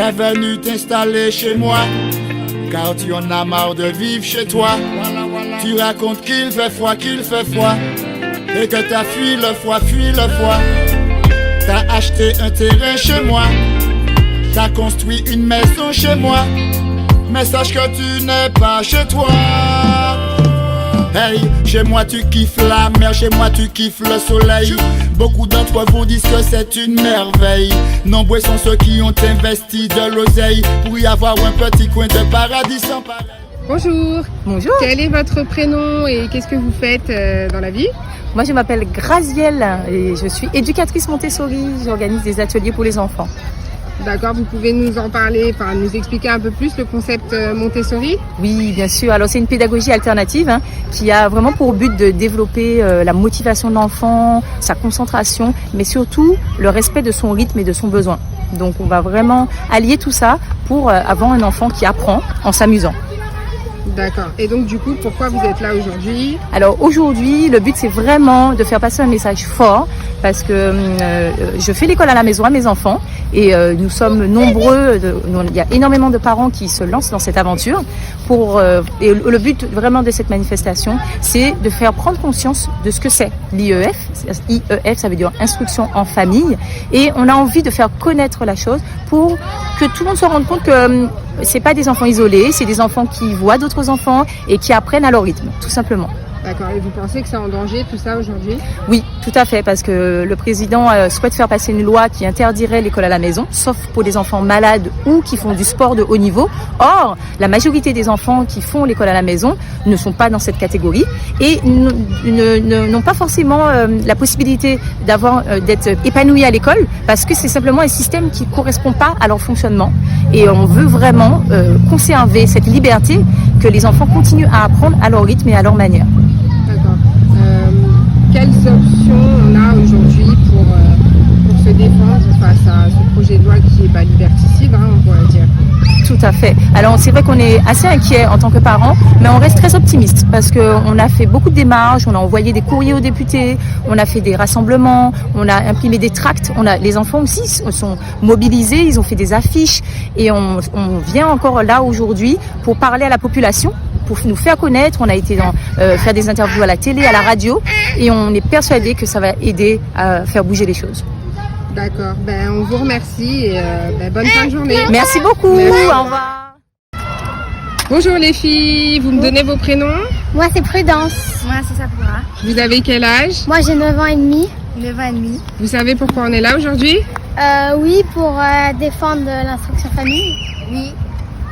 est venu t'installer chez moi, car tu en as marre de vivre chez toi. Tu racontes qu'il fait froid, et que t'as fui le froid. T'as acheté un terrain chez moi, t'as construit une maison chez moi, mais sache que tu n'es pas chez toi. Hey, chez moi tu kiffes la mer, chez moi tu kiffes le soleil. Beaucoup d'entre vous disent que c'est une merveille. Nombreux sont ceux qui ont investi de l'oseille pour y avoir un petit coin de paradis sans pareil. Bonjour. Bonjour. Quel est votre prénom et qu'est-ce que vous faites dans la vie? Moi, je m'appelle Grazielle et je suis éducatrice Montessori. J'organise des ateliers pour les enfants. D'accord, vous pouvez nous en parler, nous expliquer un peu plus le concept Montessori? Oui, bien sûr. Alors, c'est une pédagogie alternative qui a vraiment pour but de développer la motivation de l'enfant, sa concentration, mais surtout le respect de son rythme et de son besoin. Donc, on va vraiment allier tout ça pour avoir un enfant qui apprend en s'amusant. D'accord. Et donc du coup, pourquoi vous êtes là aujourd'hui? Alors aujourd'hui, le but c'est vraiment de faire passer un message fort parce que je fais l'école à la maison à mes enfants et nous sommes nombreux, il y a énormément de parents qui se lancent dans cette aventure et le but vraiment de cette manifestation, c'est de faire prendre conscience de ce que c'est l'IEF. IEF, ça veut dire instruction en famille, et on a envie de faire connaître la chose pour que tout le monde se rende compte que c'est pas des enfants isolés, c'est des enfants qui voient d'autres enfants et qui apprennent à leur rythme, tout simplement. D'accord. Et vous pensez que c'est en danger tout ça aujourd'hui? Oui, tout à fait, parce que le président souhaite faire passer une loi qui interdirait l'école à la maison, sauf pour les enfants malades ou qui font du sport de haut niveau. Or, la majorité des enfants qui font l'école à la maison ne sont pas dans cette catégorie et n'ont pas forcément la possibilité d'être épanouis à l'école parce que c'est simplement un système qui ne correspond pas à leur fonctionnement. Et on veut vraiment conserver cette liberté que les enfants continuent à apprendre à leur rythme et à leur manière. D'accord. Quelles options on a aujourd'hui pour se défendre face à ce projet de loi qui est liberticide, on pourrait dire? Tout à fait. Alors c'est vrai qu'on est assez inquiet en tant que parents, mais on reste très optimiste parce qu'on a fait beaucoup de démarches, on a envoyé des courriers aux députés, on a fait des rassemblements, on a imprimé des tracts, les enfants aussi sont mobilisés, ils ont fait des affiches et on vient encore là aujourd'hui pour parler à la population, pour nous faire connaître. On a été faire des interviews à la télé, à la radio et on est persuadé que ça va aider à faire bouger les choses. D'accord, on vous remercie et bonne fin de journée. Merci beaucoup, merci. Au revoir. Bonjour les filles, vous me donnez vos prénoms? Moi c'est Prudence. Moi c'est Sakura. Vous avez quel âge? Moi j'ai 9 ans et demi. 9 ans et demi. Vous savez pourquoi on est là aujourd'hui? Oui, pour défendre l'instruction famille. Oui.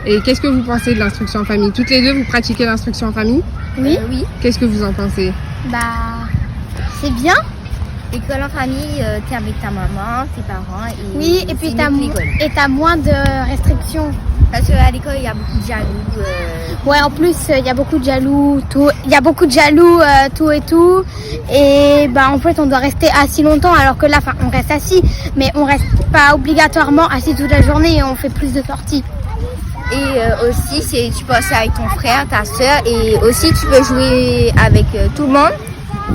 Et qu'est-ce que vous pensez de l'instruction en famille? Toutes les deux, vous pratiquez l'instruction en famille? Oui. Oui. Qu'est-ce que vous en pensez? C'est bien. L'école en famille, t'es avec ta maman, tes parents et oui, et puis t'as moins de restrictions. Parce qu'à l'école, il y a beaucoup de jaloux. Ouais, en plus, il y a beaucoup de jaloux, tout. Il y a beaucoup de jaloux, tout et tout. Et en fait, on doit rester assis longtemps, alors que là, on reste assis, mais on reste pas obligatoirement assis toute la journée et on fait plus de sorties. Et aussi, tu peux aussi avec ton frère, ta soeur, et aussi tu peux jouer avec tout le monde.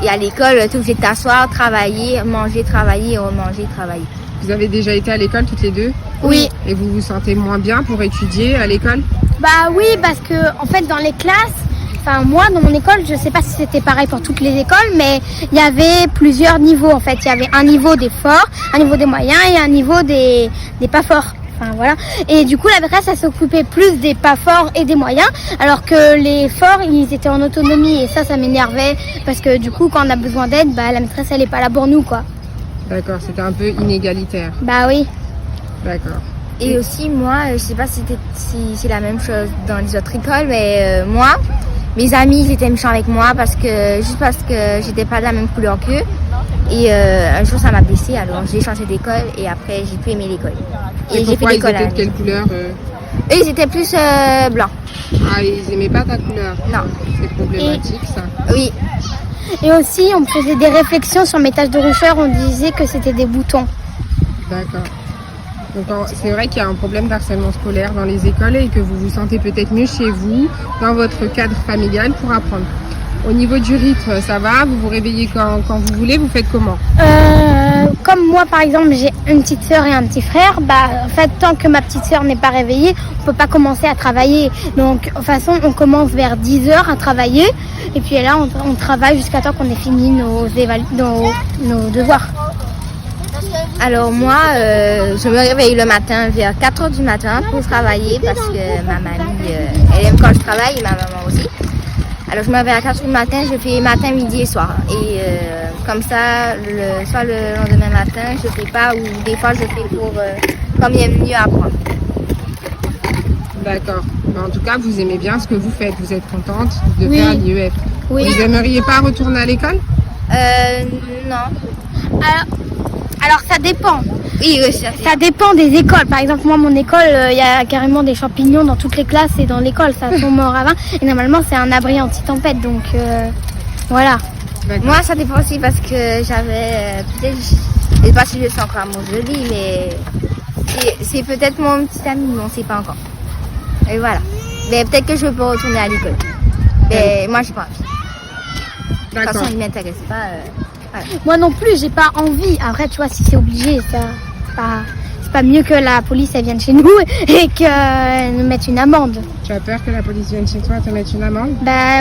Et à l'école, tu es obligé de t'asseoir, travailler, manger, travailler, remanger, travailler. Vous avez déjà été à l'école toutes les deux? Oui. Et vous vous sentez moins bien pour étudier à l'école? Oui, parce que en fait dans les classes, moi dans mon école, je sais pas si c'était pareil pour toutes les écoles, mais il y avait plusieurs niveaux en fait. Il y avait un niveau des forts, un niveau des moyens et un niveau des pas forts. Voilà. Et du coup la maîtresse elle s'occupait plus des pas forts et des moyens, alors que les forts ils étaient en autonomie et ça m'énervait parce que du coup quand on a besoin d'aide, la maîtresse elle est pas là pour nous quoi. D'accord, c'était un peu inégalitaire. Oui. D'accord. Et aussi moi, je sais pas si c'est la même chose dans les autres écoles, mais moi, mes amis ils étaient méchants avec moi juste parce que j'étais pas de la même couleur qu'eux. Et un jour ça m'a blessée, alors j'ai changé d'école et après j'ai plus aimé l'école. Et j'ai fait l'école. Ils étaient de quelle couleur? Eux ils étaient plus blancs. Ah, ils aimaient pas ta couleur? Non. C'est problématique ça. Oui. Et aussi on faisait des réflexions sur mes taches de rousseur, on disait que c'était des boutons. D'accord. Donc c'est vrai qu'il y a un problème d'harcèlement scolaire dans les écoles et que vous vous sentez peut-être mieux chez vous, dans votre cadre familial pour apprendre. Au niveau du rythme, ça va? Vous vous réveillez quand vous voulez? Vous faites comment? comme moi par exemple j'ai une petite sœur et un petit frère, en fait tant que ma petite sœur n'est pas réveillée, on peut pas commencer à travailler. Donc de toute façon on commence vers 10h à travailler et puis là on travaille jusqu'à temps qu'on ait fini nos devoirs. Alors moi, je me réveille le matin vers 4h du matin pour travailler parce que ma mamie, elle aime quand je travaille et ma maman aussi. Alors je me réveille à 4h du matin, je fais matin, midi et soir. Et comme ça, soit le lendemain matin, je fais pas ou des fois je fais pour comme il est mieux apprendre. D'accord. En tout cas, vous aimez bien ce que vous faites. Vous êtes contente de Oui. faire l'IEF. Oui. Vous n'aimeriez pas retourner à l'école? Non. Alors ça dépend. Oui, Ça dépend des écoles. Par exemple, moi, mon école, il y a carrément des champignons dans toutes les classes et dans l'école, ça tombe au ravin. Et normalement, c'est un abri anti-tempête, donc voilà. Moi, ça dépend aussi parce que j'avais peut-être, je sais pas si je sens encore mon joli, mais c'est peut-être mon petit ami, mais on sait pas encore. Et voilà. Mais peut-être que je peux retourner à l'école. Mais moi, j'ai pas envie. De toute façon, il m'intéresse pas. Voilà. Moi non plus, j'ai pas envie. Après, tu vois, si c'est obligé, c'est pas mieux que la police elle vienne chez nous et qu'elle nous mette une amende. Tu as peur que la police vienne chez toi te mette une amende?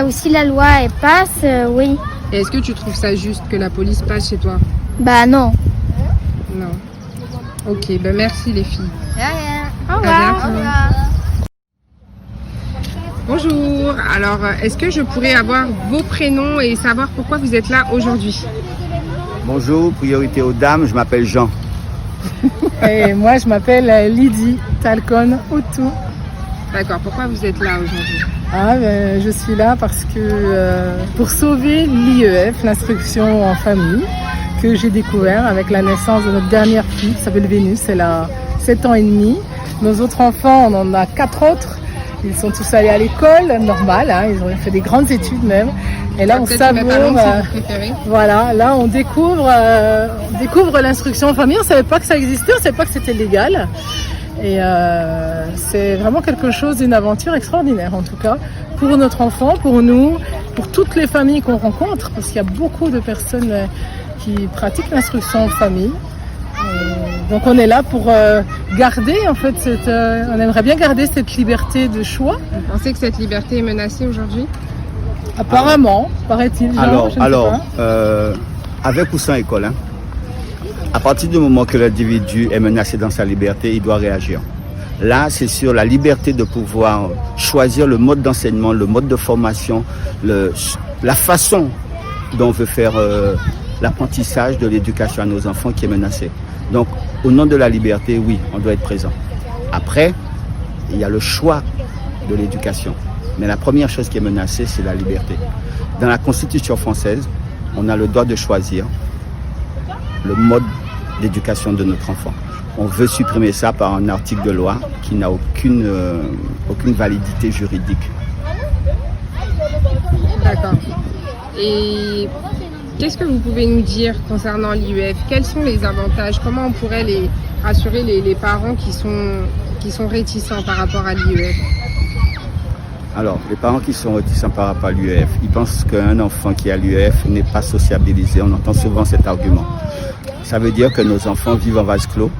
Ou si la loi elle passe, oui. Et est-ce que tu trouves ça juste que la police passe chez toi? Non. Non. Ok, merci les filles. Rien. Au À revoir. bientôt. Au revoir. Bonjour, alors est-ce que je pourrais avoir vos prénoms et savoir pourquoi vous êtes là aujourd'hui? Bonjour, priorité aux dames, je m'appelle Jean. Et moi, je m'appelle Lydie Talcon Outou. D'accord, pourquoi vous êtes là aujourd'hui? Je suis là parce que pour sauver l'IEF, l'instruction en famille, que j'ai découvert avec la naissance de notre dernière fille qui s'appelle Vénus, elle a 7 ans et demi. Nos autres enfants, on en a 4 autres. Ils sont tous allés à l'école normale, ils ont fait des grandes études même. Et là, on savoure. Voilà, là, on découvre l'instruction en famille. On savait pas que ça existait, on savait pas que c'était légal. Et c'est vraiment quelque chose d'une aventure extraordinaire, en tout cas, pour notre enfant, pour nous, pour toutes les familles qu'on rencontre, parce qu'il y a beaucoup de personnes qui pratiquent l'instruction en famille. Donc on est là pour garder, en fait, on aimerait bien garder cette liberté de choix. Vous pensez que cette liberté est menacée aujourd'hui? Apparemment, paraît-il. Avec ou sans école, à partir du moment que l'individu est menacé dans sa liberté, il doit réagir. Là, c'est sur la liberté de pouvoir choisir le mode d'enseignement, le mode de formation, la façon dont on veut faire l'apprentissage de l'éducation à nos enfants qui est menacée. Donc, au nom de la liberté, oui, on doit être présent. Après, il y a le choix de l'éducation. Mais la première chose qui est menacée, c'est la liberté. Dans la Constitution française, on a le droit de choisir le mode d'éducation de notre enfant. On veut supprimer ça par un article de loi qui n'a aucune validité juridique. D'accord. Et qu'est-ce que vous pouvez nous dire concernant l'IEF? Quels sont les avantages? Comment on pourrait rassurer les parents qui sont réticents par rapport à l'IEF? Alors, les parents qui sont réticents par rapport à l'IEF, ils pensent qu'un enfant qui a l'IEF n'est pas sociabilisé. On entend souvent cet argument. Ça veut dire que nos enfants vivent en vase clos.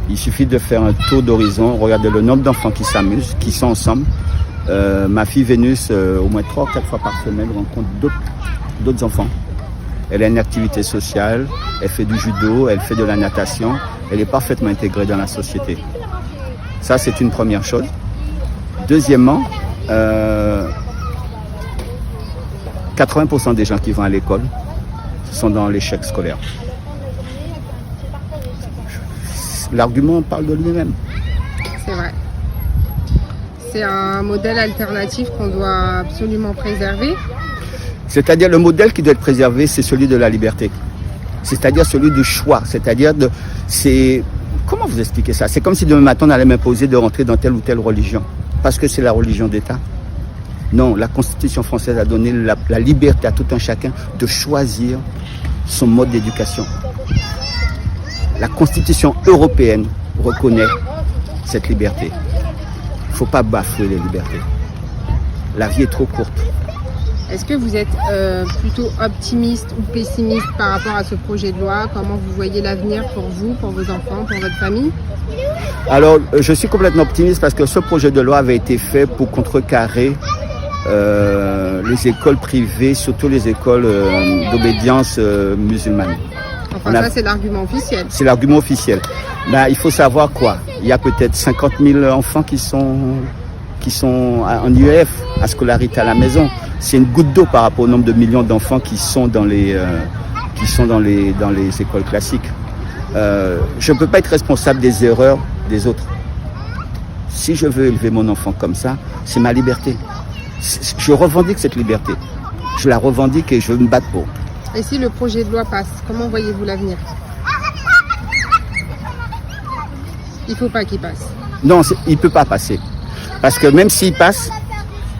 Il suffit de faire un tour d'horizon. Regardez le nombre d'enfants qui s'amusent, qui sont ensemble. Ma fille Vénus, au moins 3 ou 4 fois par semaine, rencontre d'autres enfants. Elle a une activité sociale, elle fait du judo, elle fait de la natation. Elle est parfaitement intégrée dans la société. Ça, c'est une première chose. Deuxièmement, 80% des gens qui vont à l'école sont dans l'échec scolaire. L'argument parle de lui-même. C'est vrai. C'est un modèle alternatif qu'on doit absolument préserver. C'est-à-dire le modèle qui doit être préservé, c'est celui de la liberté. C'est-à-dire celui du choix. Comment vous expliquer ça? C'est comme si demain matin on allait m'imposer de rentrer dans telle ou telle religion. Parce que c'est la religion d'État. Non, la Constitution française a donné la liberté à tout un chacun de choisir son mode d'éducation. La Constitution européenne reconnaît cette liberté. Il ne faut pas bafouer les libertés. La vie est trop courte. Est-ce que vous êtes plutôt optimiste ou pessimiste par rapport à ce projet de loi? Comment vous voyez l'avenir pour vous, pour vos enfants, pour votre famille? Alors, je suis complètement optimiste parce que ce projet de loi avait été fait pour contrecarrer les écoles privées, surtout les écoles d'obédience musulmane. Enfin, ça, c'est l'argument officiel. C'est l'argument officiel. Ben, il faut savoir quoi? Il y a peut-être 50 000 enfants qui sont en IEF, à scolarité à la maison. C'est une goutte d'eau par rapport au nombre de millions d'enfants qui sont dans les écoles classiques. Je ne peux pas être responsable des erreurs des autres. Si je veux élever mon enfant comme ça, c'est ma liberté. Je revendique cette liberté. Je la revendique et je veux me battre pour. Et si le projet de loi passe, comment voyez-vous l'avenir? Il ne faut pas qu'il passe. Non, il ne peut pas passer. Parce que même s'il passe,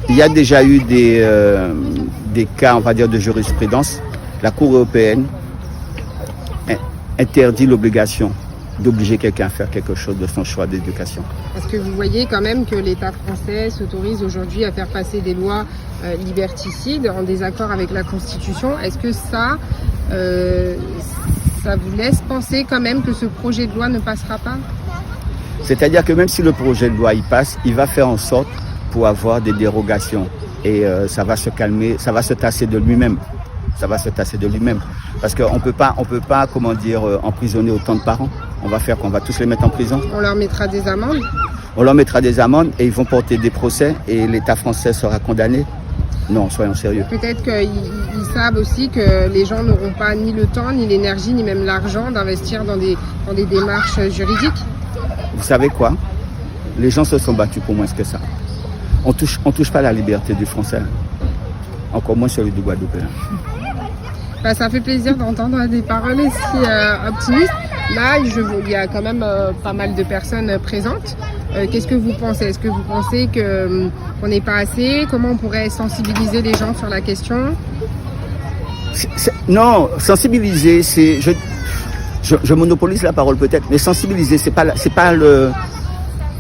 il y a déjà eu des cas, on va dire, de jurisprudence. La Cour européenne interdit l'obligation d'obliger quelqu'un à faire quelque chose de son choix d'éducation. Parce que vous voyez quand même que l'État français s'autorise aujourd'hui à faire passer des lois liberticides en désaccord avec la Constitution. Est-ce que ça vous laisse penser quand même que ce projet de loi ne passera pas? C'est-à-dire que même si le projet de loi y passe, il va faire en sorte pour avoir des dérogations. Et ça va se calmer, ça va se tasser de lui-même. Ça va se tasser de lui-même. Parce qu'on peut pas, comment dire, emprisonner autant de parents. On va faire qu'on va tous les mettre en prison. On leur mettra des amendes? On leur mettra des amendes et ils vont porter des procès et l'État français sera condamné. Non, soyons sérieux. Peut-être qu'ils savent aussi que les gens n'auront pas ni le temps, ni l'énergie, ni même l'argent d'investir dans des démarches juridiques. Vous savez quoi? Les gens se sont battus pour moins que ça. On touche pas à la liberté du français. Encore moins celui du Guadeloupéen. Ça fait plaisir d'entendre des paroles aussi optimistes. Là, il y a quand même pas mal de personnes présentes. Qu'est-ce que vous pensez? Est-ce que vous pensez qu'on n'est pas assez? Comment on pourrait sensibiliser les gens sur la question? Non, sensibiliser, c'est... Je monopolise la parole peut-être, mais sensibiliser, c'est pas le...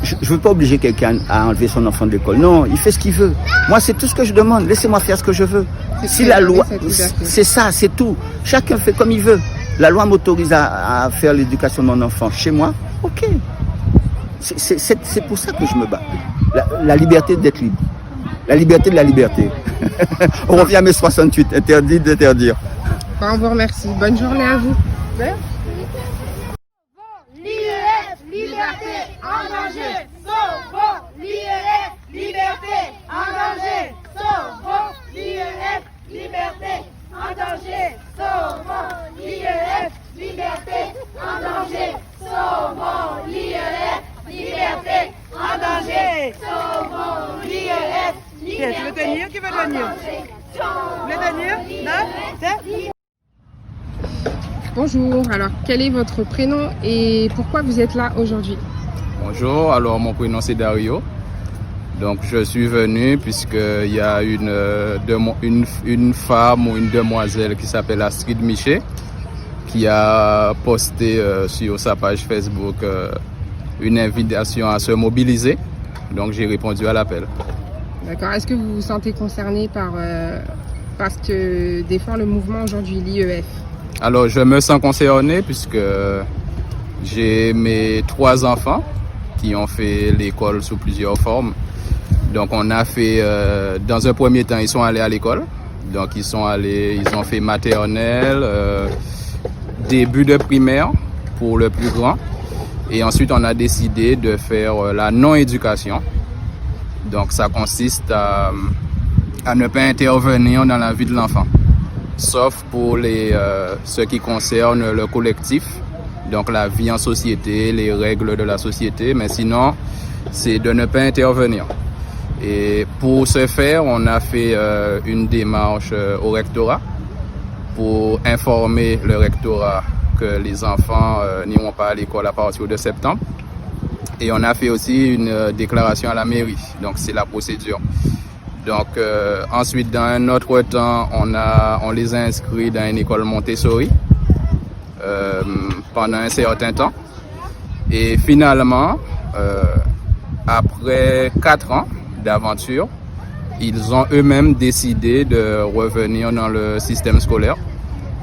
Je ne veux pas obliger quelqu'un à enlever son enfant de l'école. Non, il fait ce qu'il veut. Moi, c'est tout ce que je demande. Laissez-moi faire ce que je veux. Si la loi, c'est ça, c'est tout. Chacun fait comme il veut. La loi m'autorise à faire l'éducation de mon enfant chez moi. Ok. C'est pour ça que je me bats. La liberté d'être libre. La liberté de la liberté. On revient à mai 68. Interdit d'interdire. On vous remercie. Bonne journée à vous. L'IEF, liberté en danger, sauvons l'IEF, liberté en danger, sauvons l'IEF, liberté en danger, sauvons l'IEF, liberté en danger, sauvons l'IEF, liberté en danger, sauvons l'IEF, liberté. Tu veux tenir? Qui veut tenir? Vous voulez tenir? Non? Bonjour, alors quel est votre prénom et pourquoi vous êtes là aujourd'hui? Bonjour, alors mon prénom c'est Dario. Donc je suis venu puisqu'il y a une femme ou une demoiselle qui s'appelle Astrid Miché qui a posté sur sa page Facebook une invitation à se mobiliser. Donc j'ai répondu à l'appel. D'accord, est-ce que vous vous sentez concerné par ce que défend le mouvement aujourd'hui, l'IEF? Alors, je me sens concerné puisque j'ai mes 3 enfants qui ont fait l'école sous plusieurs formes. Donc, on a fait, dans un premier temps, ils sont allés à l'école. Donc, ils ont fait maternelle, début de primaire pour le plus grand. Et ensuite, on a décidé de faire la non-éducation. Donc, ça consiste à ne pas intervenir dans la vie de l'enfant. Sauf pour ce qui concerne le collectif, donc la vie en société, les règles de la société, mais sinon, c'est de ne pas intervenir. Et pour ce faire, on a fait une démarche au rectorat pour informer le rectorat que les enfants n'iront pas à l'école à partir de septembre. Et on a fait aussi une déclaration à la mairie, donc c'est la procédure. Donc ensuite, dans un autre temps, on les a inscrits dans une école Montessori pendant un certain temps. Et finalement, après 4 ans d'aventure, ils ont eux-mêmes décidé de revenir dans le système scolaire.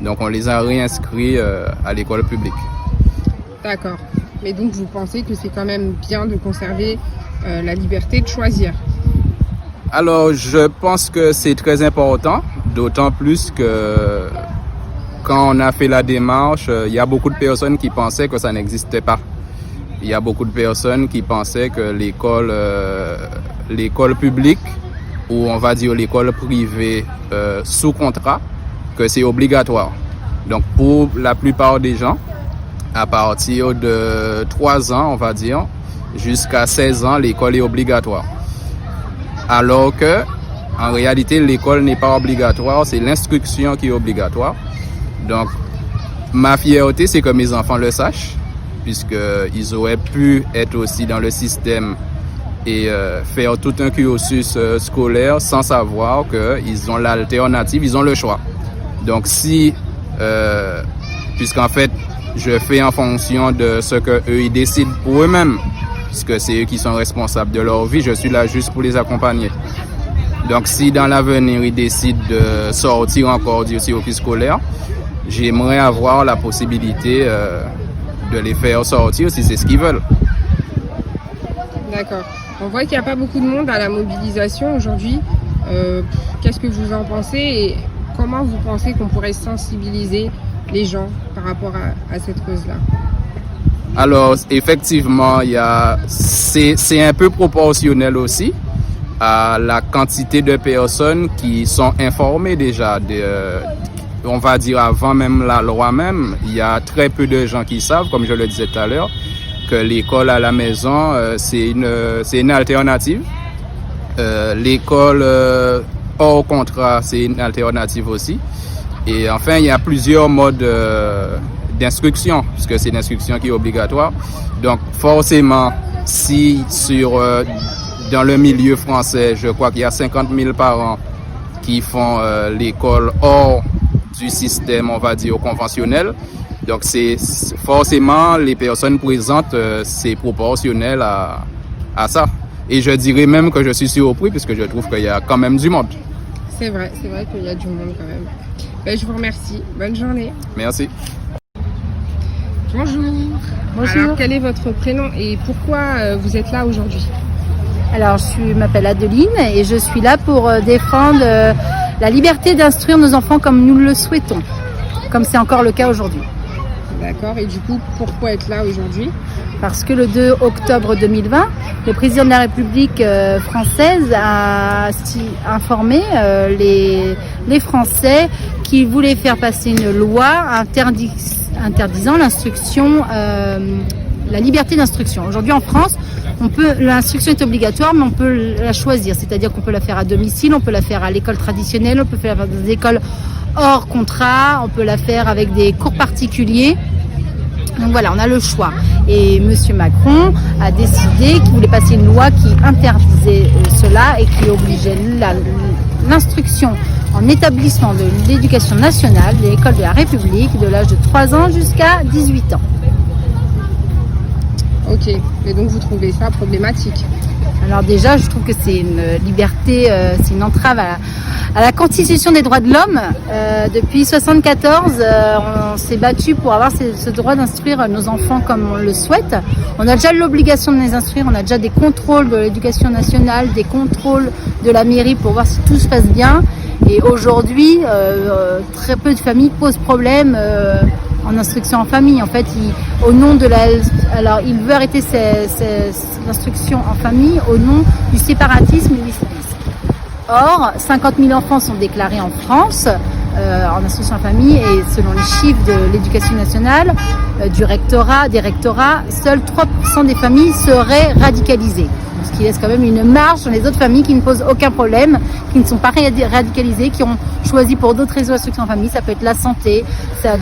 Donc on les a réinscrits à l'école publique. D'accord. Mais donc vous pensez que c'est quand même bien de conserver la liberté de choisir? Alors je pense que c'est très important, d'autant plus que quand on a fait la démarche, il y a beaucoup de personnes qui pensaient que ça n'existait pas. Il y a beaucoup de personnes qui pensaient que l'école publique, ou on va dire l'école privée sous contrat, que c'est obligatoire. Donc pour la plupart des gens, à partir de 3 ans, on va dire, jusqu'à 16 ans, l'école est obligatoire. Alors que, en réalité, l'école n'est pas obligatoire, c'est l'instruction qui est obligatoire. Donc, ma fierté, c'est que mes enfants le sachent, puisqu'ils auraient pu être aussi dans le système et faire tout un cursus scolaire sans savoir qu'ils ont l'alternative, ils ont le choix. Donc, puisqu'en fait, je fais en fonction de ce qu'eux, ils décident pour eux-mêmes, puisque c'est eux qui sont responsables de leur vie, je suis là juste pour les accompagner. Donc, si dans l'avenir, ils décident de sortir encore du circuit scolaire, j'aimerais avoir la possibilité de les faire sortir si c'est ce qu'ils veulent. D'accord. On voit qu'il n'y a pas beaucoup de monde à la mobilisation aujourd'hui. Qu'est-ce que vous en pensez et comment vous pensez qu'on pourrait sensibiliser les gens par rapport à cette cause-là? Alors, effectivement, c'est un peu proportionnel aussi à la quantité de personnes qui sont informées déjà. On va dire avant même la loi même, il y a très peu de gens qui savent, comme je le disais tout à l'heure, que l'école à la maison, c'est une alternative. L'école hors contrat, c'est une alternative aussi. Et enfin, il y a plusieurs modes d'instruction, puisque c'est une instruction qui est obligatoire. Donc, forcément, si dans le milieu français, je crois qu'il y a 50 000 parents qui font l'école hors du système, on va dire, conventionnel. Donc, c'est forcément, les personnes présentes, c'est proportionnel à ça. Et je dirais même que je suis surpris, puisque je trouve qu'il y a quand même du monde. C'est vrai qu'il y a du monde quand même. Ben, je vous remercie. Bonne journée. Merci. Bonjour. Bonjour. Alors, quel est votre prénom et pourquoi vous êtes là aujourd'hui? Alors, je m'appelle Adeline et je suis là pour défendre la liberté d'instruire nos enfants comme nous le souhaitons, comme c'est encore le cas aujourd'hui. D'accord. Et du coup, pourquoi être là aujourd'hui? Parce que le 2 octobre 2020, le président de la République française a informé les Français qu'il voulait faire passer une loi interdisant l'instruction, la liberté d'instruction. Aujourd'hui en France, l'instruction est obligatoire, mais on peut la choisir. C'est-à-dire qu'on peut la faire à domicile, on peut la faire à l'école traditionnelle, on peut faire dans des écoles hors contrat, on peut la faire avec des cours particuliers. Donc voilà, on a le choix. Et M. Macron a décidé qu'il voulait passer une loi qui interdisait cela et qui obligeait l'instruction en établissement de l'éducation nationale, de l'école de la République, de l'âge de 3 ans jusqu'à 18 ans. Ok, et donc vous trouvez ça problématique? Alors déjà, je trouve que c'est une liberté, c'est une entrave à la Constitution des droits de l'homme. Depuis 1974, on s'est battu pour avoir ce droit d'instruire nos enfants comme on le souhaite. On a déjà l'obligation de les instruire, on a déjà des contrôles de l'éducation nationale, des contrôles de la mairie pour voir si tout se passe bien. Et aujourd'hui, très peu de familles posent problème en instruction en famille. En fait, il veut arrêter l'instruction en famille au nom du séparatisme et de l'islamisme. Or, 50 000 enfants sont déclarés en France en instruction en famille et selon les chiffres de l'éducation nationale, des rectorats, seuls 3% des familles seraient radicalisées. Ce qui laisse quand même une marge dans les autres familles qui ne posent aucun problème, qui ne sont pas radicalisées, qui ont choisi pour d'autres raisons l'instruction en famille. Ça peut être la santé, la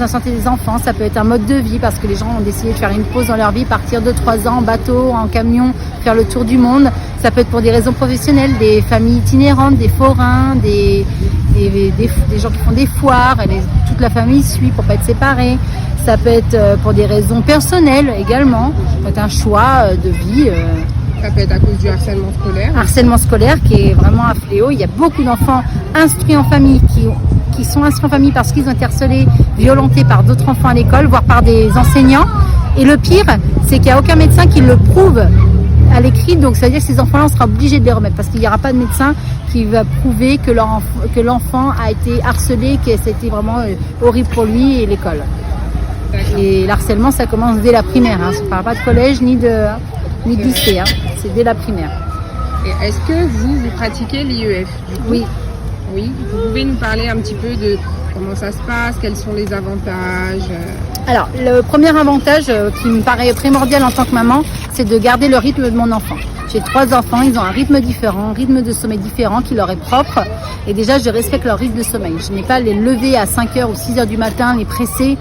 santé des enfants, ça peut être un mode de vie parce que les gens ont décidé de faire une pause dans leur vie, partir de 3 ans en bateau, en camion, faire le tour du monde. Ça peut être pour des raisons professionnelles, des familles itinérantes, des forains, des gens qui font des foires, toute la famille suit pour pas être séparée. Ça peut être pour des raisons personnelles également, ça peut être un choix de vie. Ça peut être à cause du harcèlement scolaire. Harcèlement scolaire qui est vraiment un fléau. Il y a beaucoup d'enfants instruits en famille qui sont instruits en famille parce qu'ils ont été harcelés, violentés par d'autres enfants à l'école, voire par des enseignants. Et le pire, c'est qu'il n'y a aucun médecin qui le prouve à l'écrit. Donc ça veut dire que ces enfants-là, on sera obligé de les remettre parce qu'il n'y aura pas de médecin qui va prouver que l'enfant a été harcelé, que c'était vraiment horrible pour lui et l'école. Et l'harcèlement, ça commence dès la primaire. Hein. On ne parle pas de collège ni de lycée. Hein. C'est dès la primaire. Et est-ce que vous pratiquez l'IEF? Oui. Oui. Vous pouvez nous parler un petit peu de comment ça se passe, quels sont les avantages? Alors, le premier avantage qui me paraît primordial en tant que maman, c'est de garder le rythme de mon enfant. J'ai 3 enfants, ils ont un rythme différent, un rythme de sommeil différent qui leur est propre. Et déjà, je respecte leur rythme de sommeil. Je n'ai pas à les lever à 5h ou 6h du matin, les presser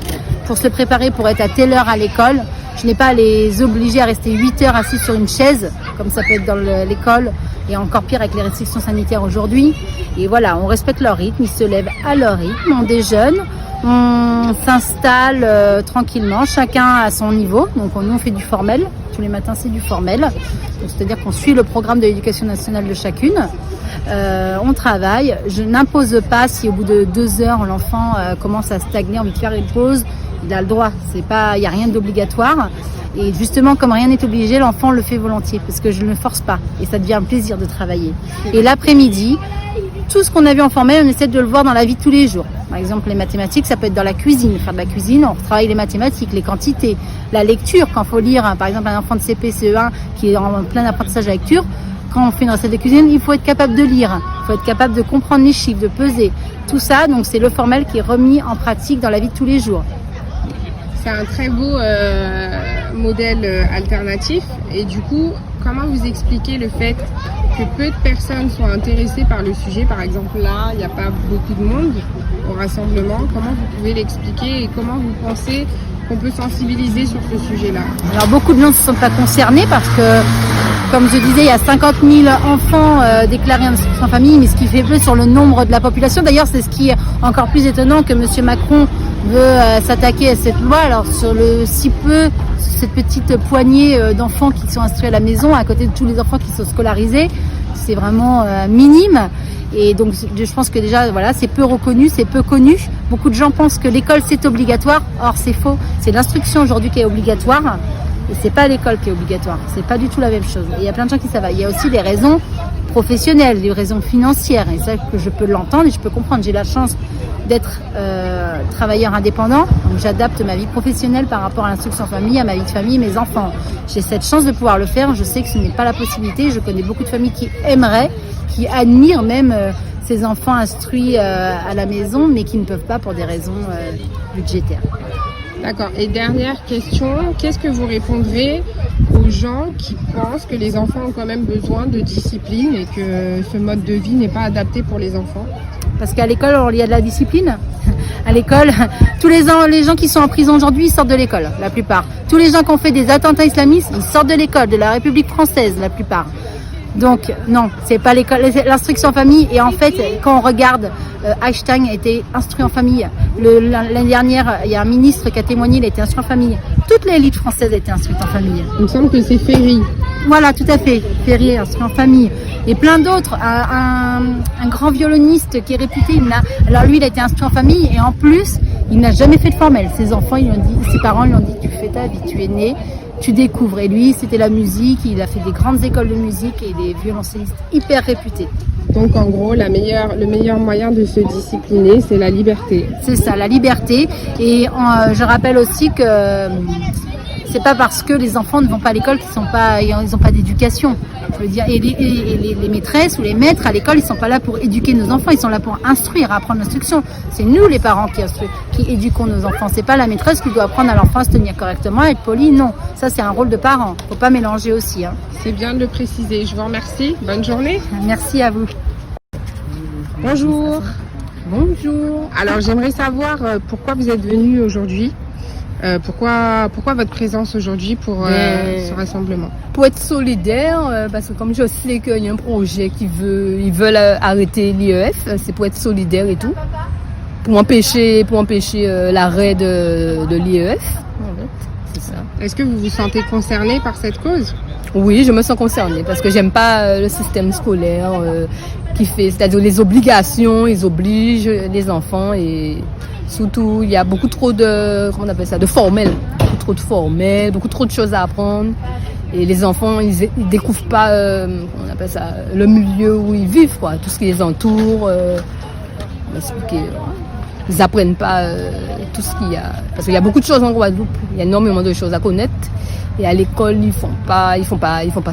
pour se préparer pour être à telle heure à l'école. Je n'ai pas à les obliger à rester 8 heures assis sur une chaise, comme ça peut être dans l'école, et encore pire avec les restrictions sanitaires aujourd'hui. Et voilà, on respecte leur rythme, ils se lèvent à leur rythme, on déjeune, on s'installe tranquillement, chacun à son niveau. Donc nous on fait du formel, tous les matins c'est du formel. C'est-à-dire qu'on suit le programme de l'éducation nationale de chacune. On travaille, je n'impose pas si au bout de 2 heures l'enfant commence à stagner, envie de faire une pause. Il a le droit, il n'y a rien d'obligatoire. Et justement, comme rien n'est obligé, l'enfant le fait volontiers parce que je ne le force pas et ça devient un plaisir de travailler. Et l'après-midi, tout ce qu'on a vu en formel, on essaie de le voir dans la vie de tous les jours. Par exemple, les mathématiques, ça peut être dans la cuisine. Faire de la cuisine, on travaille les mathématiques, les quantités, la lecture. Quand il faut lire, par exemple, un enfant de CP, CE1 qui est en plein apprentissage de lecture, quand on fait une recette de cuisine, il faut être capable de lire, il faut être capable de comprendre les chiffres, de peser. Tout ça, donc c'est le formel qui est remis en pratique dans la vie de tous les jours. C'est un très beau modèle alternatif. Et du coup, comment vous expliquez le fait que peu de personnes soient intéressées par le sujet? Par exemple, là, il n'y a pas beaucoup de monde au rassemblement. Comment vous pouvez l'expliquer et comment vous pensez qu'on peut sensibiliser sur ce sujet-là? Alors, beaucoup de gens ne se sont pas concernés parce que, comme je disais, il y a 50 000 enfants déclarés en instruction en famille, mais ce qui fait peu sur le nombre de la population. D'ailleurs, c'est ce qui est encore plus étonnant que M. Macron veut s'attaquer à cette loi. Alors, sur le si peu, cette petite poignée d'enfants qui sont instruits à la maison, à côté de tous les enfants qui sont scolarisés, c'est vraiment minime. Et donc, je pense que déjà, voilà, c'est peu reconnu, c'est peu connu. Beaucoup de gens pensent que l'école, c'est obligatoire. Or, c'est faux. C'est l'instruction aujourd'hui qui est obligatoire. Et c'est pas l'école qui est obligatoire. C'est pas du tout la même chose. Et il y a plein de gens qui savent. Il y a aussi des raisons professionnelles, des raisons financières. Et ça, que je peux l'entendre et je peux comprendre. J'ai la chance d'être travailleur indépendant. Donc, j'adapte ma vie professionnelle par rapport à l'instruction en famille, à ma vie de famille, mes enfants. J'ai cette chance de pouvoir le faire. Je sais que ce n'est pas la possibilité. Je connais beaucoup de familles qui aimeraient, qui admirent même ces enfants instruits à la maison, mais qui ne peuvent pas pour des raisons budgétaires. D'accord. Et dernière question, qu'est-ce que vous répondrez aux gens qui pensent que les enfants ont quand même besoin de discipline et que ce mode de vie n'est pas adapté pour les enfants? Parce qu'à l'école, il y a de la discipline. À l'école, tous les gens qui sont en prison aujourd'hui, ils sortent de l'école, la plupart. Tous les gens qui ont fait des attentats islamistes, ils sortent de l'école, de la République française, la plupart. Donc non, c'est pas l'école, l'instruction en famille. Et en fait, quand on regarde, Einstein a été instruit en famille. L'année dernière, il y a un ministre qui a témoigné, il a été instruit en famille. Toute l'élite française a été instruite en famille. Il me semble que c'est Ferry. Voilà, tout à fait. Ferry est instruit en famille. Et plein d'autres. Un grand violoniste qui est réputé, alors lui, il a été instruit en famille. Et en plus, il n'a jamais fait de formel. Ses enfants, ses parents lui ont dit, tu fais ta vie, tu es né. Tu découvres. Et lui, c'était la musique. Il a fait des grandes écoles de musique et des violoncellistes hyper réputés. Donc, en gros, le meilleur moyen de se discipliner, c'est la liberté. C'est ça, la liberté. Et je rappelle aussi que c'est pas parce que les enfants ne vont pas à l'école qu'ils n'ont pas d'éducation. Je veux dire, et les maîtresses ou les maîtres à l'école, ils sont pas là pour éduquer nos enfants, ils sont là pour instruire, apprendre l'instruction. C'est nous, les parents, qui éduquons nos enfants. C'est pas la maîtresse qui doit apprendre à l'enfant à se tenir correctement, à être poli. Non, ça c'est un rôle de parent. Faut pas mélanger aussi. Hein. C'est bien de le préciser. Je vous remercie. Bonne journée. Merci à vous. Bonjour. Bonjour. Alors j'aimerais savoir pourquoi vous êtes venu aujourd'hui. Pourquoi votre présence aujourd'hui pour ce rassemblement? Pour être solidaire, parce que comme je sais qu'il y a un projet ils veulent arrêter l'IEF, c'est pour être solidaire et tout, pour empêcher l'arrêt de l'IEF. c'est ça. Est-ce que vous vous sentez concerné par cette cause? Oui, je me sens concernée parce que j'aime pas le système scolaire qui fait, c'est-à-dire les obligations, ils obligent les enfants et surtout il y a beaucoup trop de, comment on appelle ça, de formel, beaucoup trop de formel, beaucoup trop de choses à apprendre et les enfants ils découvrent pas, on appelle ça, le milieu où ils vivent quoi, tout ce qui les entoure. Ils apprennent pas tout ce qu'il y a parce qu'il y a beaucoup de choses en Guadeloupe, il y a énormément de choses à connaître. Et à l'école, ils font pas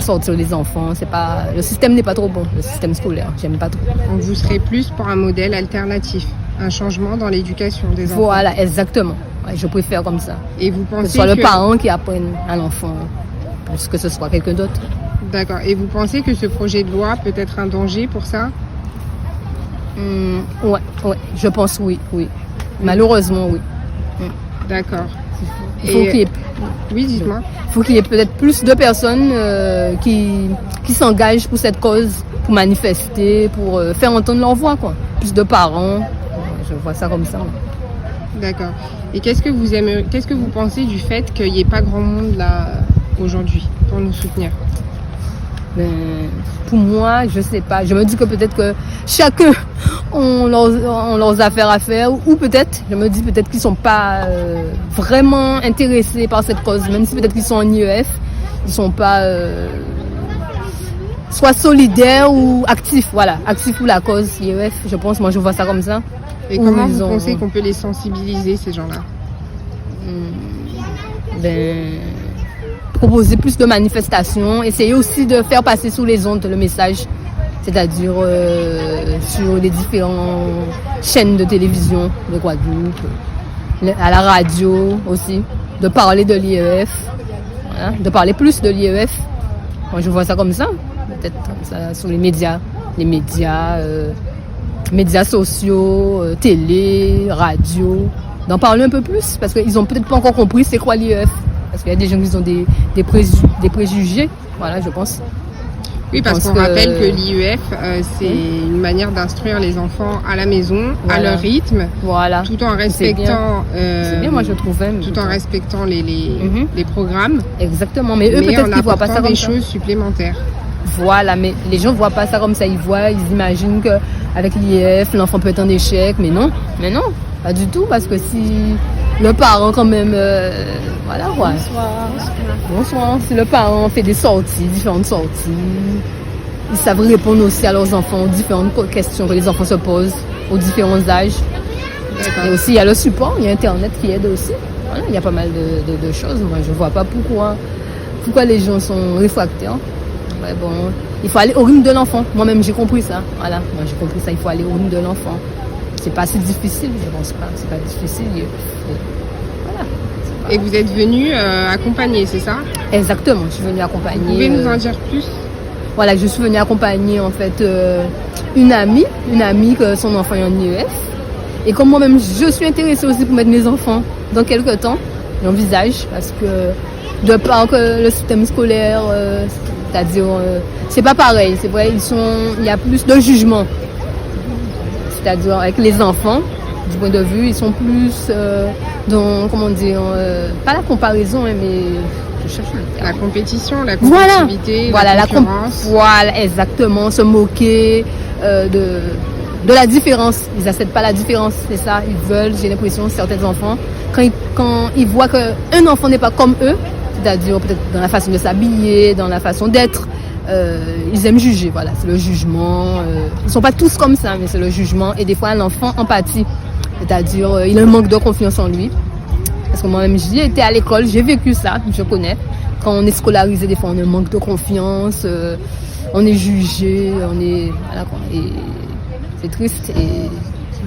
sortir les enfants. C'est pas, le système n'est pas trop bon, le système scolaire. J'aime pas trop. Donc vous serez plus pour un modèle alternatif, un changement dans l'éducation des enfants. Voilà, exactement. Ouais, je préfère comme ça. Et vous pensez que ce soit le parent qui apprenne à l'enfant, plus que ce soit quelqu'un d'autre. D'accord. Et vous pensez que ce projet de loi peut être un danger pour ça? Ouais, je pense oui. Malheureusement, oui. D'accord. Il faut qu'il y ait... Oui, dites-moi. Il faut qu'il y ait peut-être plus de personnes qui s'engagent pour cette cause, pour manifester, pour faire entendre leur voix, quoi. Plus de parents. Je vois ça comme ça. D'accord. Et qu'est-ce que vous pensez du fait qu'il n'y ait pas grand monde là aujourd'hui pour nous soutenir? Pour moi, je sais pas. Je me dis que peut-être que chacun ont leurs affaires à faire, ou peut-être, je me dis peut-être qu'ils sont pas vraiment intéressés par cette cause, même si peut-être qu'ils sont en IEF, ils sont pas soit solidaires ou actifs. Voilà, actifs pour la cause IEF. Je pense, moi, je vois ça comme ça. Et comment vous pensez qu'on peut les sensibiliser ces gens-là? Proposer plus de manifestations, essayer aussi de faire passer sous les ondes le message, c'est-à-dire sur les différentes chaînes de télévision de Guadeloupe, à la radio aussi, de parler de l'IEF, voilà, de parler plus de l'IEF. Moi, je vois ça comme ça, peut-être comme ça, sur les médias sociaux, télé, radio, d'en parler un peu plus, parce qu'ils n'ont peut-être pas encore compris c'est quoi l'IEF. Parce qu'il y a des gens qui ont des préjugés, voilà, je pense. Oui, parce qu'on rappelle que l'IEF, c'est une manière d'instruire les enfants à la maison, à leur rythme, tout en respectant, c'est bien, moi je trouve même, tout en respectant les programmes. Exactement, mais eux peut-être qu'ils voient pas ça comme ça. Des choses supplémentaires. Voilà, mais les gens voient pas ça comme ça. Ils imaginent qu'avec l'IEF, l'enfant peut être en échec, mais non, pas du tout, parce que si le parent quand même, voilà quoi. Bonsoir. Si le parent fait différentes sorties, ils savent répondre aussi à leurs enfants aux différentes questions que les enfants se posent, aux différents âges. Et aussi il y a le support, il y a Internet qui aide aussi. Voilà, il y a pas mal de choses. Moi je vois pas pourquoi les gens sont réfractaires. Ouais, bon, il faut aller au rythme de l'enfant. Moi-même j'ai compris ça. Voilà, moi j'ai compris ça. Il faut aller au rythme de l'enfant. C'est pas si difficile, je pense pas. C'est pas difficile. Voilà. Et vous êtes venu accompagner, c'est ça? Exactement, je suis venue accompagner. Vous pouvez nous en dire plus? Voilà, je suis venue accompagner en fait une amie que son enfant est en IEF. Et comme moi-même, je suis intéressée aussi pour mettre mes enfants dans quelques temps, j'envisage, parce que de part que le système scolaire, c'est-à-dire, c'est pas pareil, c'est vrai, il y a plus de jugement. C'est-à-dire avec les enfants, du point de vue, ils sont plus dans, comment dire, pas la comparaison, mais je cherche le terme. La compétition, la compétitivité, la concurrence. Voilà, exactement, se moquer de la différence. Ils n'acceptent pas la différence, c'est ça. Ils veulent, j'ai l'impression, certains enfants, quand ils voient qu'un enfant n'est pas comme eux, c'est-à-dire peut-être dans la façon de s'habiller, dans la façon d'être, ils aiment juger, voilà, c'est le jugement. Ils ne sont pas tous comme ça, mais c'est le jugement. Et des fois, l'enfant empathie, c'est-à-dire il a un manque de confiance en lui. Parce que moi-même, j'y étais à l'école, j'ai vécu ça, je connais. Quand on est scolarisé, des fois, on a un manque de confiance, on est jugé, voilà, et c'est triste. Et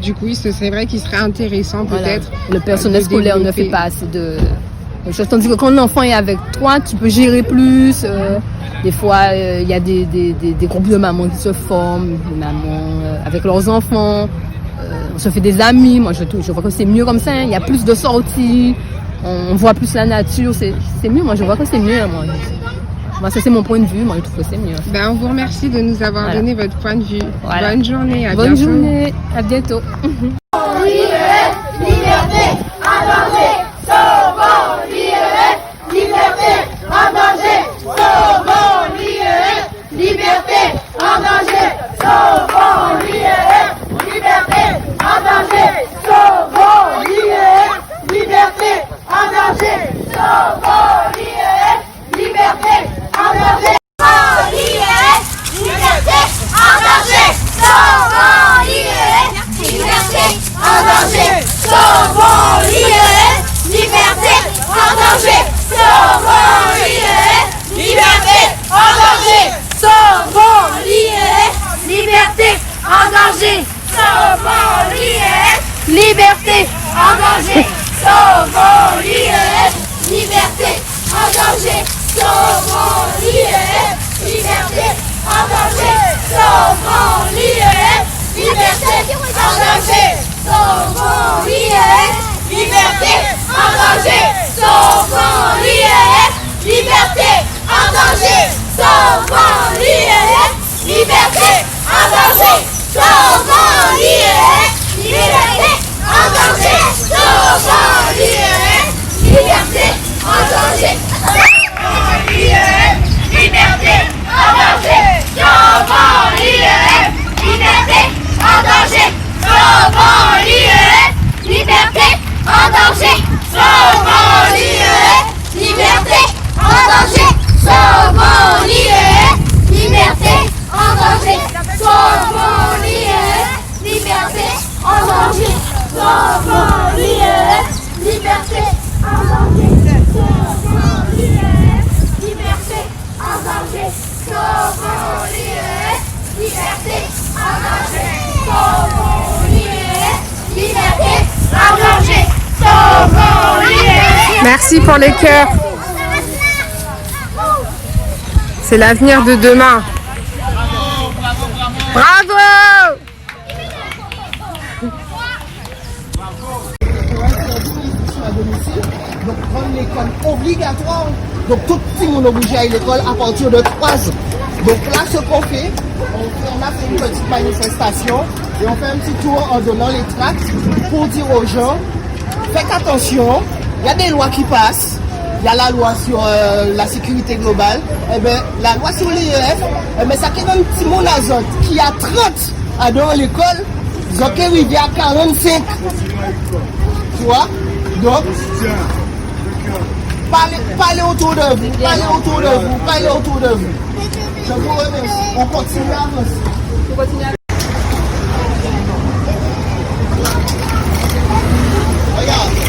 du coup, c'est vrai qu'il serait intéressant peut-être. Le personnel scolaire ne fait pas assez de choses. Tandis que quand l'enfant est avec toi, tu peux gérer plus. Des fois, il y a des groupes de mamans qui se forment, des mamans avec leurs enfants. On se fait des amis. Moi, je vois que c'est mieux comme ça. Il y a plus de sorties. On voit plus la nature. C'est mieux. Moi, je vois que c'est mieux. Moi, ça, c'est mon point de vue. Moi, je trouve que c'est mieux. On vous remercie de nous avoir donné votre point de vue. Voilà. Bonne journée. À Bonne journée. À bientôt. Liberté, en danger, sauvons l'IEF. danger. Sauvons l'IEF, liberté en danger. Sauvons l'IEF, liberté en danger. Sauvons l'IEF, liberté en danger. Sauvons l'IEF, liberté en danger. Sauvons l'IEF, liberté en danger. Sauvons l'IEF, liberté en danger. Sauvons l'IEF, liberté en danger. Sauvons l'IEF, liberté en danger. Sauvons l'IEF, liberté en danger. Sauvons l'IEF, liberté en danger. Sauvons l'IEF, liberté en danger. Sauvons l'IEF, liberté en danger. Sauvons l'IEF, liberté en danger. Sauvons l'IEF, liberté en danger. Sauvons l'IEF, liberté en danger. Sauvons l'IEF, liberté en danger. Sauvons l'IEF, liberté en danger. Sauvons l'IEF, liberté en danger. Sauvons l'IEF. Merci pour les cœurs. C'est l'avenir de demain. Bravo! Donc prendre l'école obligatoire. Donc tout le monde est obligé à aller à l'école à partir de 3 ans. Donc là ce qu'on fait, on a fait une petite manifestation et on fait un petit tour en donnant les tracts pour dire aux gens, faites attention, il y a des lois qui passent. Il y a la loi sur la sécurité globale. Eh bien, la loi sur l'IEF, eh bien, ça crée un petit monde azote qui a 30 à dans l'école, ils ont arrivé à 45. Tu vois? Donc, parlez autour de vous, parlez autour de vous, parlez autour de vous. Je vous remercie. On continue à avancer.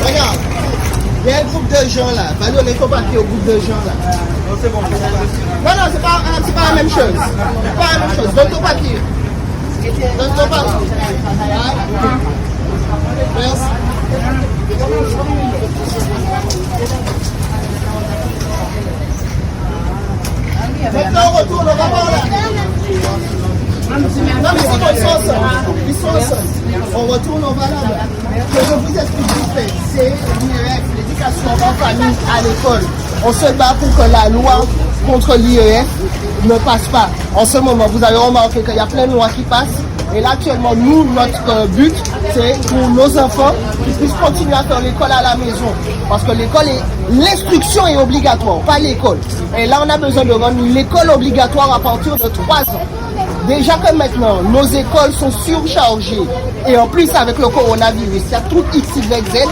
Regarde. Il y a un groupe de gens là. Pas donner ton papier au groupe de gens là. Non, c'est bon. Non, c'est pas la même chose. C'est pas la même chose. Donne ton papier. Donne ton papier. Merci. Maintenant on retourne, on va voir là. Non mais c'est bon, ils sont ensemble. On retourne, on va là-bas. Je vous explique vite fait. C'est l'IEF, l'éducation en famille à l'école. On se bat pour que la loi contre l'IEF ne passe pas. En ce moment, vous avez remarqué qu'il y a plein de lois qui passent. Et là, actuellement, nous, notre but, c'est pour nos enfants qu'ils puissent continuer à faire l'école à la maison. Parce que l'instruction est obligatoire, pas l'école. Et là, on a besoin de rendre l'école obligatoire à partir de 3 ans. Déjà que maintenant, nos écoles sont surchargées. Et en plus, avec le coronavirus, il y a tout X, Y, Z.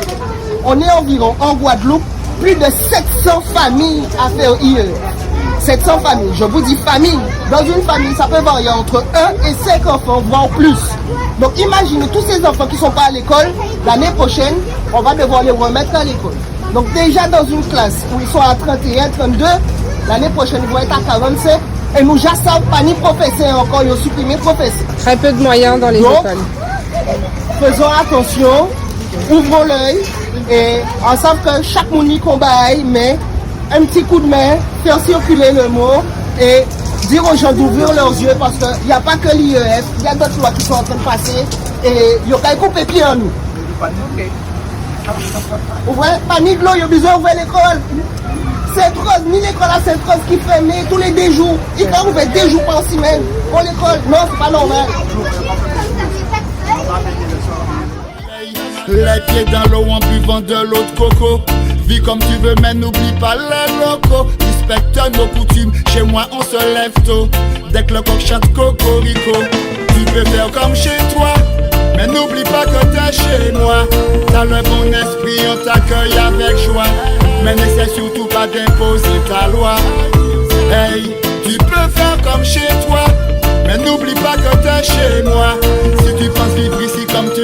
On est environ, en Guadeloupe, plus de 700 familles à faire IEF. 700 familles, je vous dis famille. Dans une famille, ça peut varier entre 1 et 5 enfants, voire plus. Donc imaginez tous ces enfants qui ne sont pas à l'école, l'année prochaine, on va devoir les remettre à l'école. Donc déjà dans une classe où ils sont à 31, 32, l'année prochaine, ils vont être à 45. Et nous, já savons pas ni professeur encore, ils ont supprimé professeur. Très peu de moyens dans les écoles. Faisons attention, ouvrons l'œil et on sait que chaque monde y combat, mais un petit coup de main, faire circuler le mot et dire aux gens d'ouvrir leurs yeux parce qu'il n'y a pas que l'IEF, il y a d'autres lois qui sont en train de passer et il y a qu'à couper pied en nous. Ouvrez, panique là, il y a besoin d'ouvrir l'école. Sainte-Rose, ni l'école à Sainte-Rose qui ferme tous les 2 jours. Il faut ouvrir 2 jours par semaine pour l'école. Non, c'est pas normal. Les pieds dans l'eau en buvant de l'eau de coco. Vis comme tu veux mais n'oublie pas les locaux. Respecte nos coutumes, chez moi on se lève tôt. Dès que le coq chante cocorico. Tu peux faire comme chez toi, mais n'oublie pas que t'es chez moi. T'as le bon esprit, on t'accueille avec joie. Mais n'essaie surtout pas d'imposer ta loi. Hey, tu peux faire comme chez toi, mais n'oublie pas que t'es chez moi. Si tu penses vivre ici comme tu